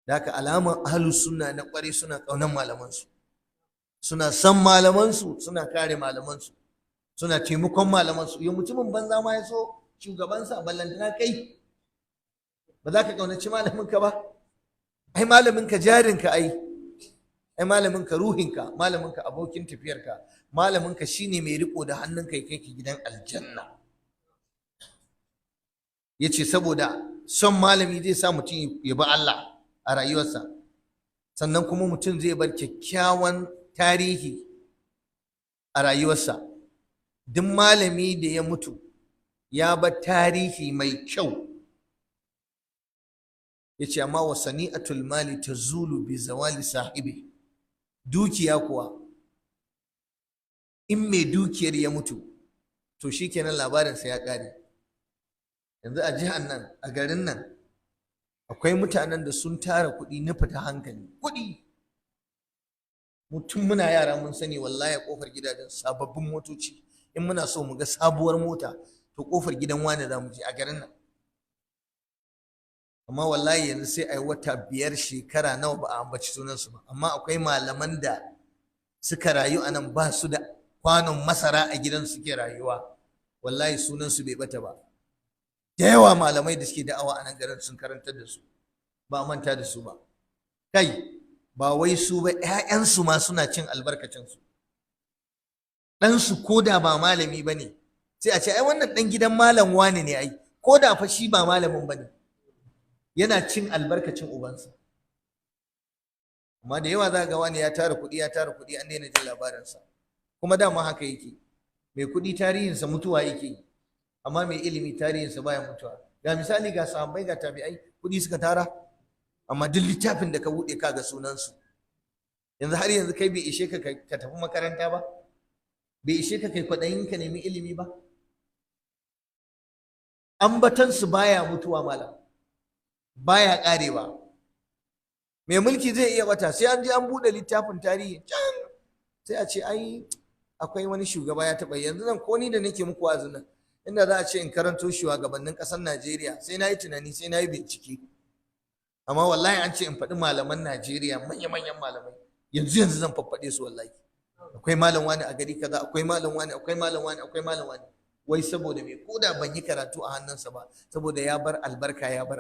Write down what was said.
da haka alaman ahlus sunna na kware suna kaunan malamansu, suna san malamansu, suna kare malamansu, suna taimakon malamansu. Yau mutumin banza ma ya so shugabansa, ballantana kai ba za ka kaunaci malaminka ba? Ai malaminka jarinka, ai malaminka ruhinka, malaminka abokin tafiyarka, malaminka shine mai riko da hannunka ya kai ki gidan aljanna. Yace saboda son malami zai sa mutum ya bi Allah a rayuwarsa, sannan kuma mutum zai bar kyakkyawan tarihi a rayuwarsa. Duk malami da ya mutu ya bar tarihi mai kyau. Yace amma wa sani'atul mali tazulu bi zawali sahibi. Dukiya kuwa in mai dukiyar ya mutu to shikenan labarinsa ya ƙare. Yanzu a jihar nan, a garin nan, akwai mutanen da sun tara kuɗi na fita hankali, kuɗi. Mutum muna yara mun sani wallahi a ƙofar gidajen sababbin motoci, in muna so mu ga sabuwar mota to ƙofar gidan wane za mu je a garin nan. Amma wallahi yanzu sai a yi wata 5 shekara nawa ba a ambaci sunansu ba. Amma akwai malaman da suka rayu a nan ba su da kwanon masara a gidan suke rayuwa, wallahi sunansu bai bata ba. Da yawa malamai da suke da'awa a nan garin sun karantar da su, ba a manta da su ba. Kai ba wai su ba, 'ya'yansu ma suna cin albarkacinsu. Ɗansu ko da ba malami ba ne sai a ce ai wannan ɗan gidan malam wane ne, ai ko da fa shi ba malamin ba ne yana cin albarkacin ubansa. Amma da yawa za ga wani ya tara kuɗi an daina jin labarinsa. Kuma dama haka yake, mai kuɗi tarihinsa mutuwa yake yi, amma mai ilimi tarihinsa baya mutuwa. Ga misali, ga sahabbai, ga tabi'ai, kuɗi suka tara amma duk littafin da ka buɗe ka ga sunansu. Yanzu har yanzu kai bai ishe ka tafi makaranta ba? Bai ishe ka kai kwaɗayin ka nemi ilimi ba? Ambatansu baya mutuwa malam, baya ƙarewa. Mai mulki zai iya bata, sai an je an buɗe littafin tarihi can sai a ce ai akwai wani shugaba ya taɓa. Yanzu nan ko ni da nake muku wa'azin nan, inda za a ce in karanto shugabannin ƙasar Najeriya sai na yi tunani, sai na yi bincike. Amma wallahi an ce in faɗi malaman Najeriya, manya-manyan malamai, yanzu zan faffaɗe su wallahi. Akwai malam wani a gari kaza, akwai malam wani, akwai malam wani, akwai malam wani. Wai saboda me? Ko da ban yi karatu a hannunsa ba, saboda ya bar albarka, ya bar